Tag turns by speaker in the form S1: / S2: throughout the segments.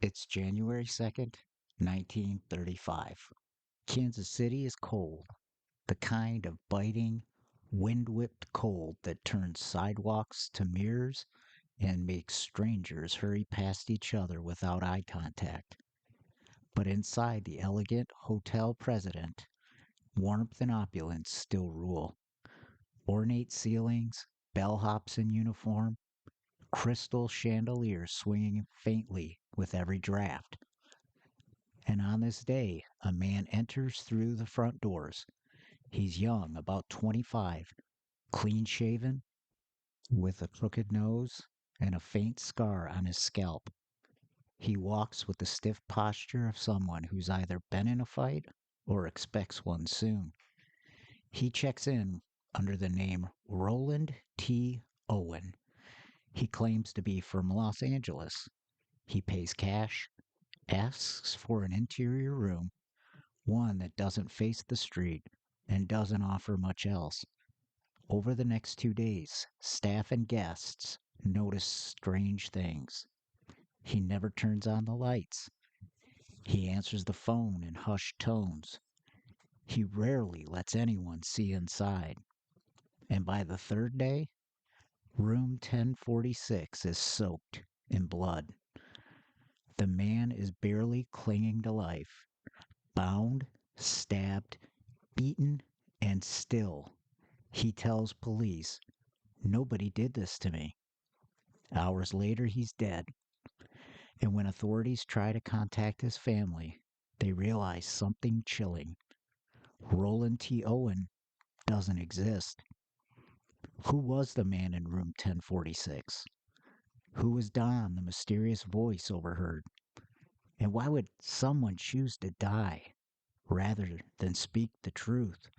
S1: It's January 2nd, 1935. Kansas City is cold, the kind of biting, wind whipped cold that turns sidewalks to mirrors and makes strangers hurry past each other without eye contact. But inside the elegant hotel president, warmth and opulence still rule. Ornate ceilings, bellhops in uniform, crystal chandeliers swinging faintly with every draft. And on this day, a man enters through the front doors. He's young, about 25, clean shaven, with a crooked nose and a faint scar on his scalp. He walks with the stiff posture of someone who's either been in a fight or expects one soon. He checks in under the name Roland T. Owen. He claims to be from Los Angeles. He pays cash, asks for an interior room, one that doesn't face the street and doesn't offer much else. Over the next 2 days, staff and guests notice strange things. He never turns on the lights. He answers the phone in hushed tones. He rarely lets anyone see inside. And by the third day, room 1046 is soaked in blood. The man is barely clinging to life, bound, stabbed, beaten, and still. He tells police, "Nobody did this to me." Hours later, he's dead. And when authorities try to contact his family, they realize something chilling. Roland T. Owen doesn't exist. Who was the man in room 1046? Who was Don, the mysterious voice overheard? And why would someone choose to die rather than speak the truth?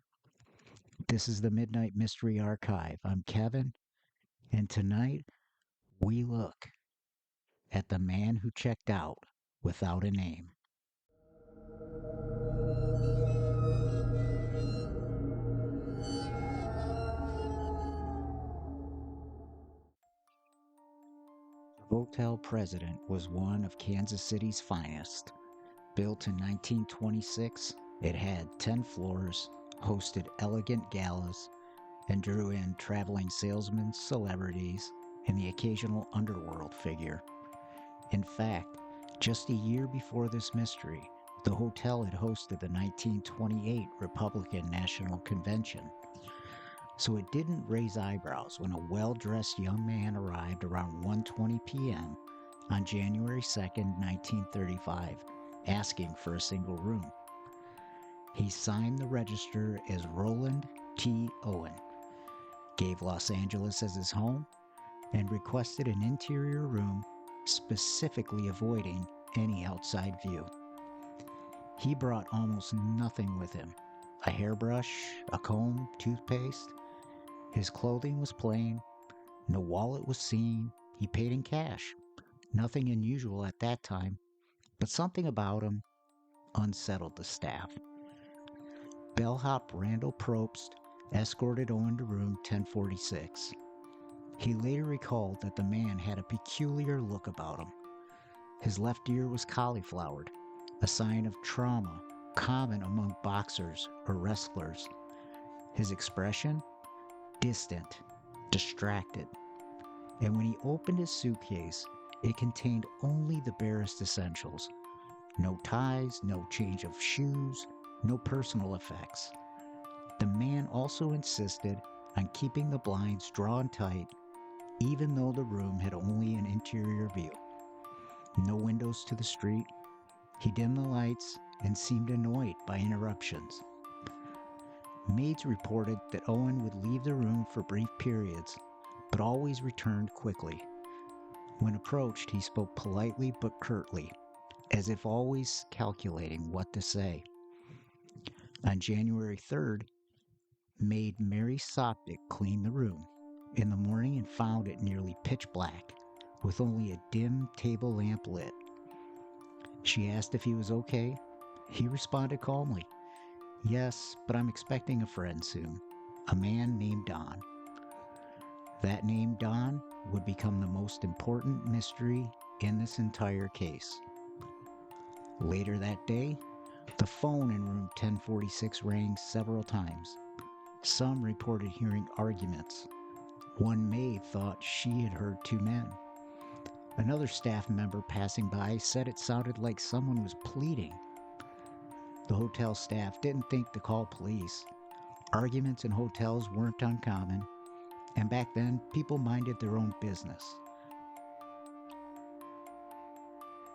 S1: This is the Midnight Mystery Archive. I'm Kevin, and tonight we look at the man who checked out without a name. The Hotel President was one of Kansas City's finest. Built in 1926, it had 10 floors, hosted elegant galas, and drew in traveling salesmen, celebrities, and the occasional underworld figure. In fact, just a year before this mystery, the hotel had hosted the 1928 Republican National Convention. So it didn't raise eyebrows when a well-dressed young man arrived around 1:20 p.m. on January 2nd, 1935, asking for a single room. He signed the register as Roland T. Owen, gave Los Angeles as his home, and requested an interior room specifically avoiding any outside view. He brought almost nothing with him: a hairbrush, a comb, toothpaste. His clothing was plain, no wallet was seen. He paid in cash. Nothing unusual at that time, but something about him unsettled the staff. Bellhop Randall Probst escorted Owen to room 1046. He later recalled that the man had a peculiar look about him. His left ear was cauliflowered, a sign of trauma common among boxers or wrestlers. His expression? Distant, distracted. And when he opened his suitcase, it contained only the barest essentials. No ties, no change of shoes, no personal effects. The man also insisted on keeping the blinds drawn tight, even though the room had only an interior view. No windows to the street. He dimmed the lights and seemed annoyed by interruptions. Maids reported that Owen would leave the room for brief periods, but always returned quickly. When approached, he spoke politely but curtly, as if always calculating what to say. On January 3rd, maid Mary Soptic cleaned the room in the morning and found it nearly pitch black, with only a dim table lamp lit. She asked if he was okay. He responded calmly, "Yes, but I'm expecting a friend soon, a man named Don." That name, Don, would become the most important mystery in this entire case. Later that day, the phone in room 1046 rang several times. Some reported hearing arguments. One maid thought she had heard two men. Another staff member passing by said it sounded like someone was pleading. The hotel staff didn't think to call police. Arguments in hotels weren't uncommon, and back then, people minded their own business.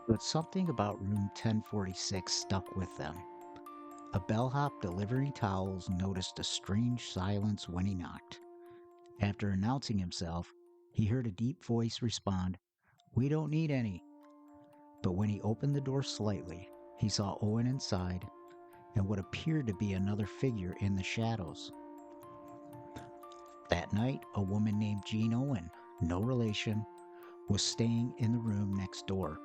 S1: But something about room 1046 stuck with them. A bellhop delivering towels noticed a strange silence when he knocked. After announcing himself, he heard a deep voice respond, "We don't need any." But when he opened the door slightly, he saw Owen inside and what appeared to be another figure in the shadows. That night, a woman named Jean Owen, no relation, was staying in the room next door.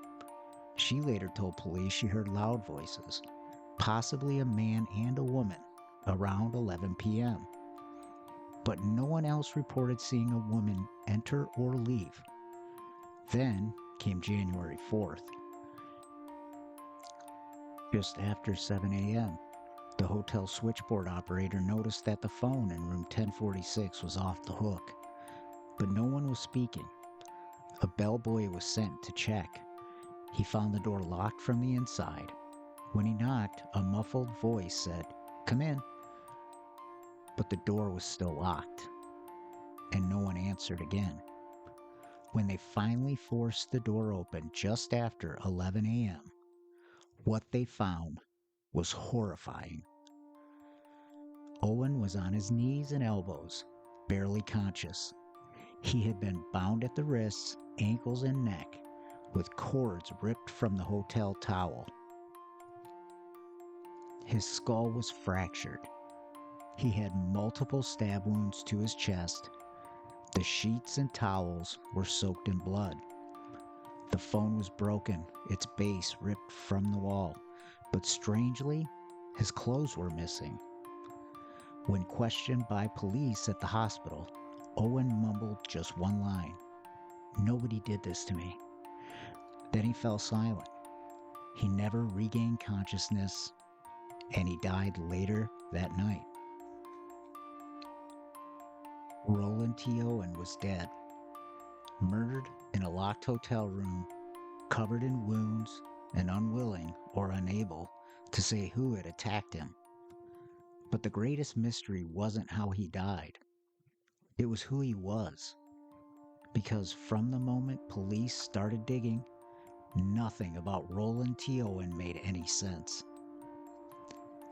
S1: She later told police she heard loud voices, possibly a man and a woman, around 11 p.m. But no one else reported seeing a woman enter or leave. Then came January 4th. Just after 7 a.m., the hotel switchboard operator noticed that the phone in room 1046 was off the hook, but no one was speaking. A bellboy was sent to check. He found the door locked from the inside. When he knocked, a muffled voice said, "Come in." But the door was still locked, and no one answered again. When they finally forced the door open just after 11 a.m., what they found was horrifying. Owen was on his knees and elbows, barely conscious. He had been bound at the wrists, ankles, and neck, with cords ripped from the hotel towel. His skull was fractured. He had multiple stab wounds to his chest. The sheets and towels were soaked in blood. The phone was broken, its base ripped from the wall, but strangely, his clothes were missing. When questioned by police at the hospital, Owen mumbled just one line, "Nobody did this to me." Then he fell silent. He never regained consciousness, and he died later that night. Roland T. Owen was dead, murdered in a locked hotel room, covered in wounds, and unwilling or unable to say who had attacked him. But the greatest mystery wasn't how he died. It was who he was. Because from the moment police started digging, nothing about Roland T. Owen made any sense.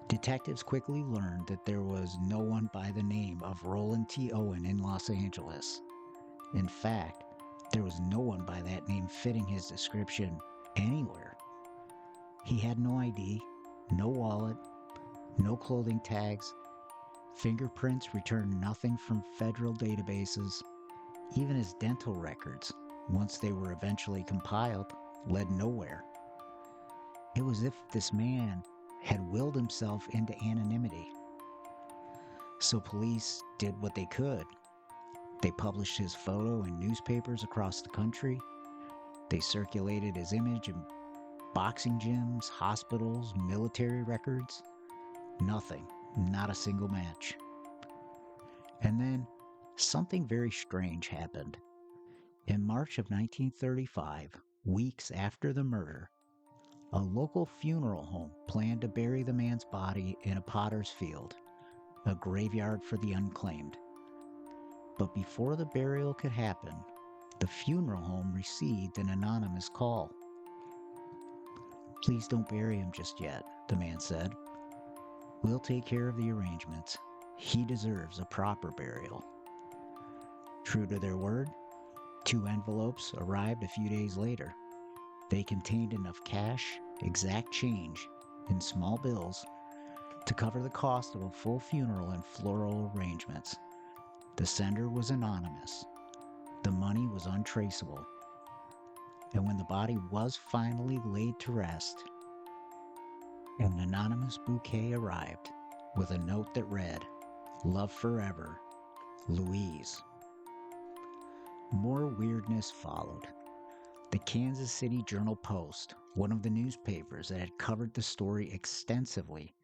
S1: Detectives quickly learned that there was no one by the name of Roland T. Owen in Los Angeles. In fact, there was no one by that name fitting his description anywhere. He had no ID, no wallet, no clothing tags. Fingerprints returned nothing from federal databases. Even his dental records, once they were eventually compiled, led nowhere. It was as if this man had willed himself into anonymity. So police did what they could. They published his photo in newspapers across the country. They circulated his image in boxing gyms, hospitals, military records. Nothing, not a single match. And then something very strange happened. In March of 1935, weeks after the murder, a local funeral home planned to bury the man's body in a potter's field, a graveyard for the unclaimed. But before the burial could happen, the funeral home received an anonymous call. "Please don't bury him just yet," the man said. "We'll take care of the arrangements. He deserves a proper burial." True to their word, 2 envelopes arrived a few days later. They contained enough cash, exact change, and small bills to cover the cost of a full funeral and floral arrangements. The sender was anonymous. The money was untraceable. And when the body was finally laid to rest, an anonymous bouquet arrived with a note that read, "Love forever, Louise." More weirdness followed. The Kansas City Journal-Post, One of the newspapers that had covered the story extensively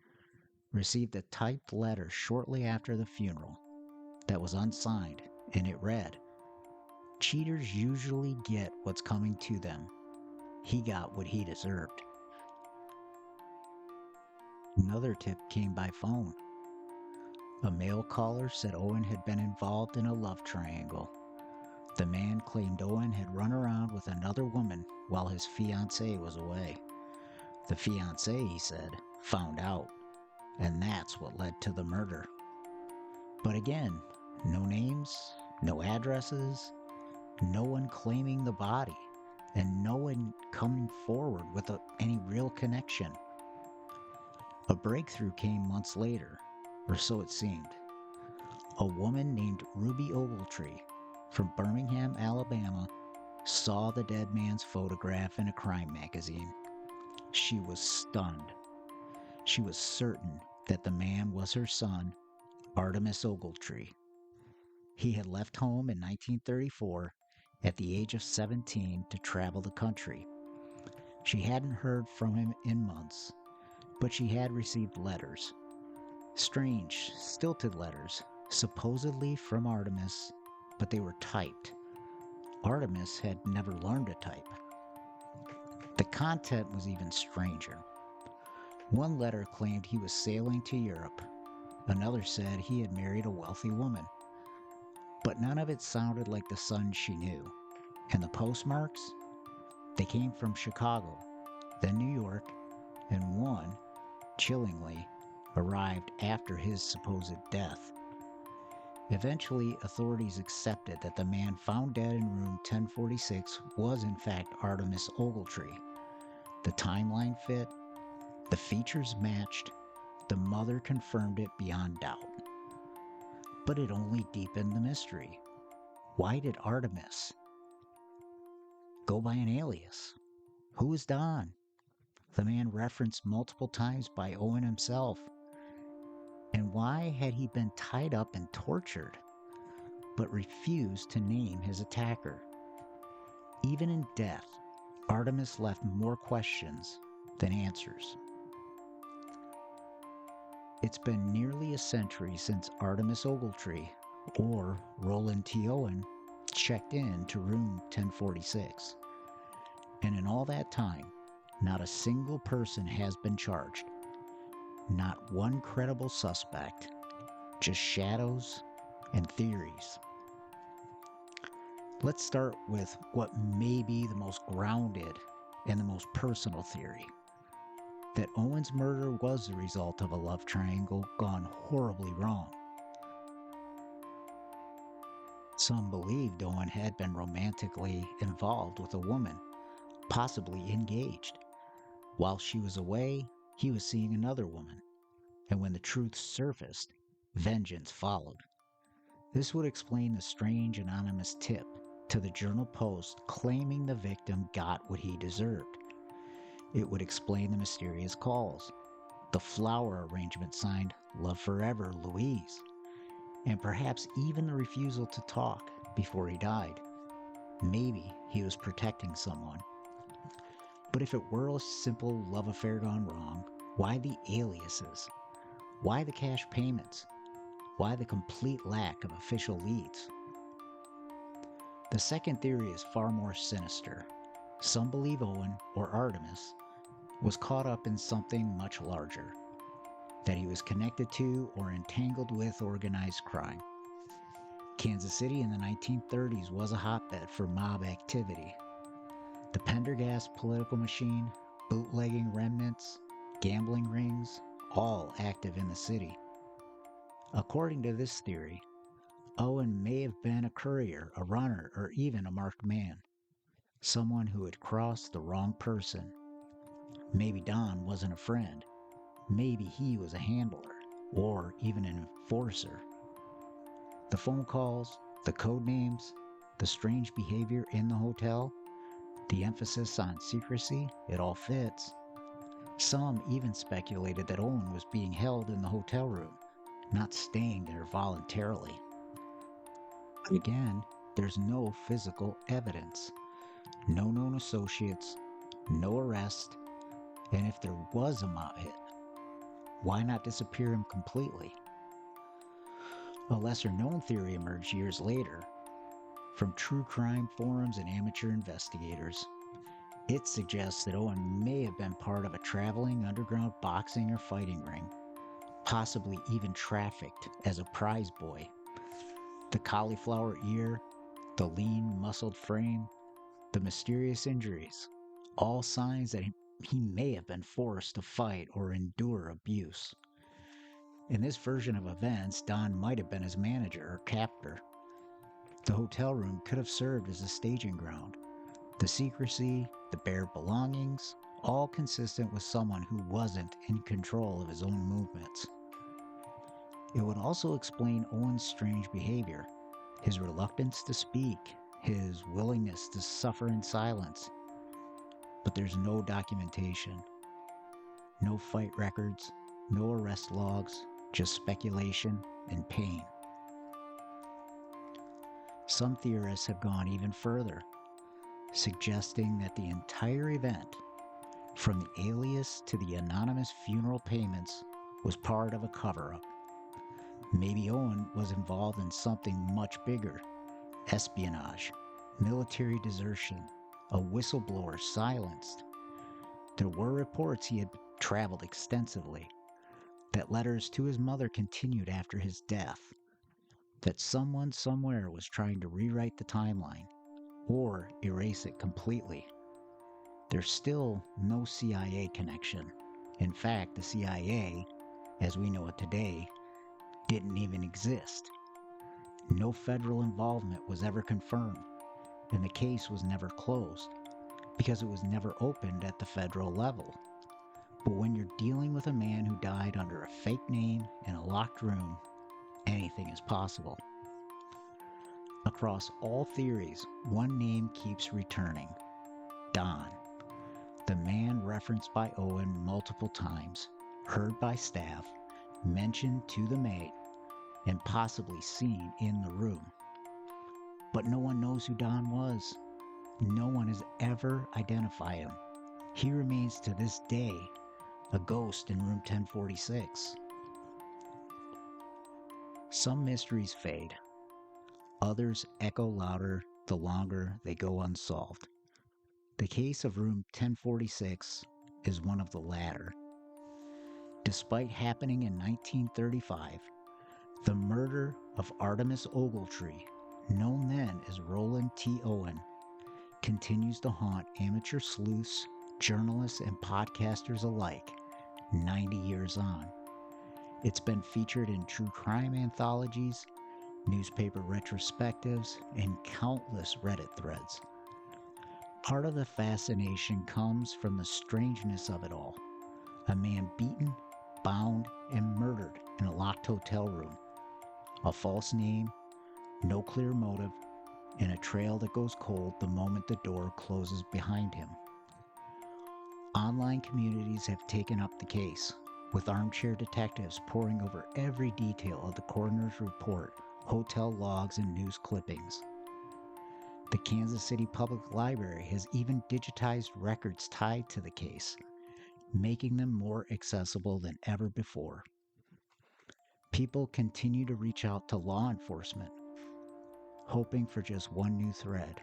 S1: received a typed letter shortly after the funeral that was unsigned, and it read, "Cheaters usually get what's coming to them. He got what he deserved." Another tip came by phone. A male caller said Owen had been involved in a love triangle. The man claimed Owen had run around with another woman while his fiancée was away. The fiancée, he said, found out, and that's what led to the murder. But again, no names, no addresses, no one claiming the body, and no one coming forward with any real connection. A breakthrough came months later, or so it seemed. A woman named Ruby Ogletree from Birmingham, Alabama, saw the dead man's photograph in a crime magazine. She was stunned. She was certain that the man was her son, Artemis Ogletree. He had left home in 1934 at the age of 17 to travel the country. She hadn't heard from him in months, but she had received letters. Strange, stilted letters, supposedly from Artemis, but they were typed. Artemis had never learned to type. The content was even stranger. One letter claimed he was sailing to Europe. Another said he had married a wealthy woman. But none of it sounded like the son she knew. And the postmarks? They came from Chicago, then New York, and one, chillingly, arrived after his supposed death. Eventually, authorities accepted that the man found dead in room 1046 was in fact Artemis Ogletree. The timeline fit, the features matched, the mother confirmed it beyond doubt. But it only deepened the mystery. Why did Artemis go by an alias? Who is Don? The man referenced multiple times by Owen himself. And why had he been tied up and tortured, but refused to name his attacker? Even in death, Artemis left more questions than answers. It's been nearly a century since Artemis Ogletree, or Roland T. Owen, checked in to room 1046. And in all that time, not a single person has been charged. Not one credible suspect, just shadows and theories. Let's start with what may be the most grounded and the most personal theory. That Owen's murder was the result of a love triangle gone horribly wrong. Some believed Owen had been romantically involved with a woman, possibly engaged. While she was away, he was seeing another woman, and when the truth surfaced, vengeance followed. This would explain the strange anonymous tip to the Journal-Post claiming the victim got what he deserved. It would explain the mysterious calls, the flower arrangement signed "Love Forever, Louise," and perhaps even the refusal to talk before he died. Maybe he was protecting someone. But if it were a simple love affair gone wrong, why the aliases? Why the cash payments? Why the complete lack of official leads? The second theory is far more sinister. Some believe Owen, or Artemis, was caught up in something much larger, that he was connected to or entangled with organized crime. Kansas City in the 1930s was a hotbed for mob activity. The Pendergast political machine, bootlegging remnants, gambling rings, all active in the city. According to this theory, Owen may have been a courier, a runner, or even a marked man. Someone who had crossed the wrong person. Maybe Don wasn't a friend. Maybe he was a handler, or even an enforcer. The phone calls, the code names, the strange behavior in the hotel, the emphasis on secrecy, it all fits. Some even speculated that Owen was being held in the hotel room, not staying there voluntarily. Again, there's no physical evidence. No known associates, no arrest, and if there was a mob hit, why not disappear him completely? A lesser known theory emerged years later from true crime forums and amateur investigators. It suggests that Owen may have been part of a traveling underground boxing or fighting ring, possibly even trafficked as a prize boy. The cauliflower ear, the lean, muscled frame, the mysterious injuries, all signs that he may have been forced to fight or endure abuse. In this version of events, Don might have been his manager or captor. The hotel room could have served as a staging ground. The secrecy, the bare belongings, all consistent with someone who wasn't in control of his own movements. It would also explain Owen's strange behavior, his reluctance to speak, his willingness to suffer in silence. But there's no documentation, no fight records, no arrest logs, just speculation and pain. Some theorists have gone even further, suggesting that the entire event, from the alias to the anonymous funeral payments, was part of a cover-up. Maybe Owen was involved in something much bigger: espionage, military desertion, a whistleblower silenced. There were reports he had traveled extensively, that letters to his mother continued after his death, that someone somewhere was trying to rewrite the timeline or erase it completely. There's still no CIA connection. In fact, the CIA, as we know it today, didn't even exist. No federal involvement was ever confirmed, and the case was never closed because it was never opened at the federal level. But when you're dealing with a man who died under a fake name in a locked room, anything is possible. Across all theories, one name keeps returning: Don, the man referenced by Owen multiple times, heard by staff, mentioned to the maid, and possibly seen in the room. But no one knows who Don was. No one has ever identified him. He remains to this day a ghost in room 1046. Some mysteries fade. Others echo louder the longer they go unsolved. The case of room 1046 is one of the latter. Despite happening in 1935, the murder of Artemis Ogletree, known then as Roland T. Owen, continues to haunt amateur sleuths, journalists, and podcasters alike 90 years on. It's been featured in true crime anthologies, newspaper retrospectives, and countless Reddit threads. Part of the fascination comes from the strangeness of it all. A man beaten, bound, and murdered in a locked hotel room. A false name, no clear motive, and a trail that goes cold the moment the door closes behind him. Online communities have taken up the case, with armchair detectives poring over every detail of the coroner's report, hotel logs, and news clippings. The Kansas City Public Library has even digitized records tied to the case, making them more accessible than ever before. People continue to reach out to law enforcement, hoping for just one new thread: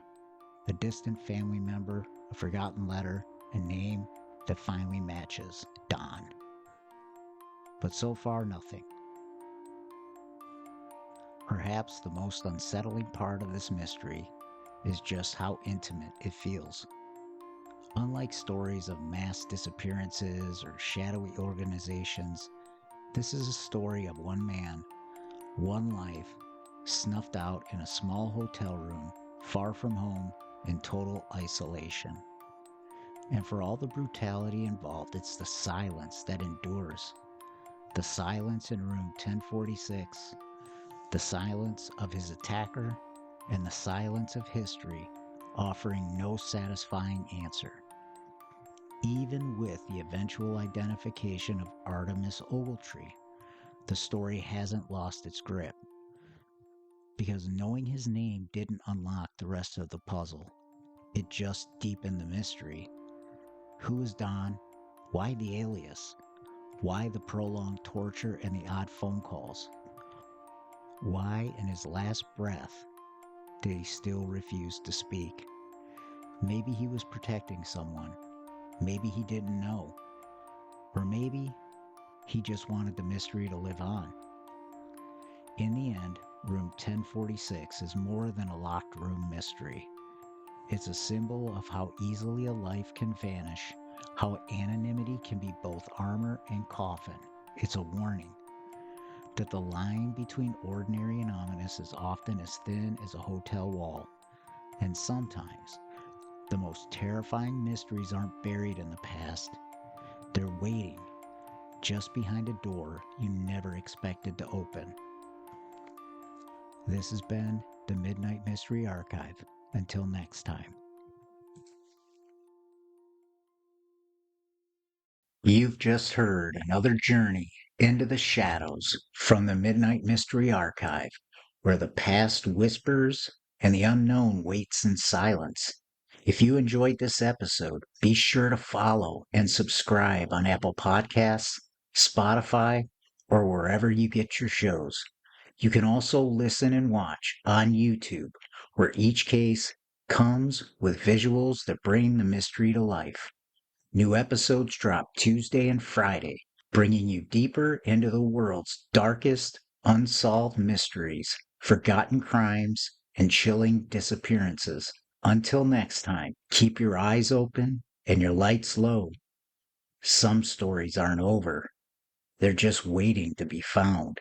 S1: a distant family member, a forgotten letter, a name that finally matches: Don. But so far, nothing. Perhaps the most unsettling part of this mystery is just how intimate it feels. Unlike stories of mass disappearances or shadowy organizations, this is a story of one man, one life, snuffed out in a small hotel room, far from home, in total isolation. And for all the brutality involved, it's the silence that endures. The silence in room 1046, the silence of his attacker, and the silence of history offering no satisfying answer. Even with the eventual identification of Artemis Ogletree, the story hasn't lost its grip, because knowing his name didn't unlock the rest of the puzzle. It just deepened the mystery. Who is Don? Why the alias? Why the prolonged torture and the odd phone calls? Why, in his last breath, did he still refuse to speak? Maybe he was protecting someone. Maybe he didn't know. Or maybe he just wanted the mystery to live on. In the end, room 1046 is more than a locked room mystery. It's a symbol of how easily a life can vanish, how anonymity can be both armor and coffin. It's a warning that the line between ordinary and ominous is often as thin as a hotel wall. And sometimes, the most terrifying mysteries aren't buried in the past. They're waiting just behind a door you never expected to open. This has been the Midnight Mystery Archive. Until next time. You've just heard another journey into the shadows from the Midnight Mystery Archive, where the past whispers and the unknown waits in silence. If you enjoyed this episode, be sure to follow and subscribe on Apple Podcasts, Spotify, or wherever you get your shows. You can also listen and watch on YouTube, where each case comes with visuals that bring the mystery to life. New episodes drop Tuesday and Friday, bringing you deeper into the world's darkest, unsolved mysteries, forgotten crimes, and chilling disappearances. Until next time, keep your eyes open and your lights low. Some stories aren't over, they're just waiting to be found.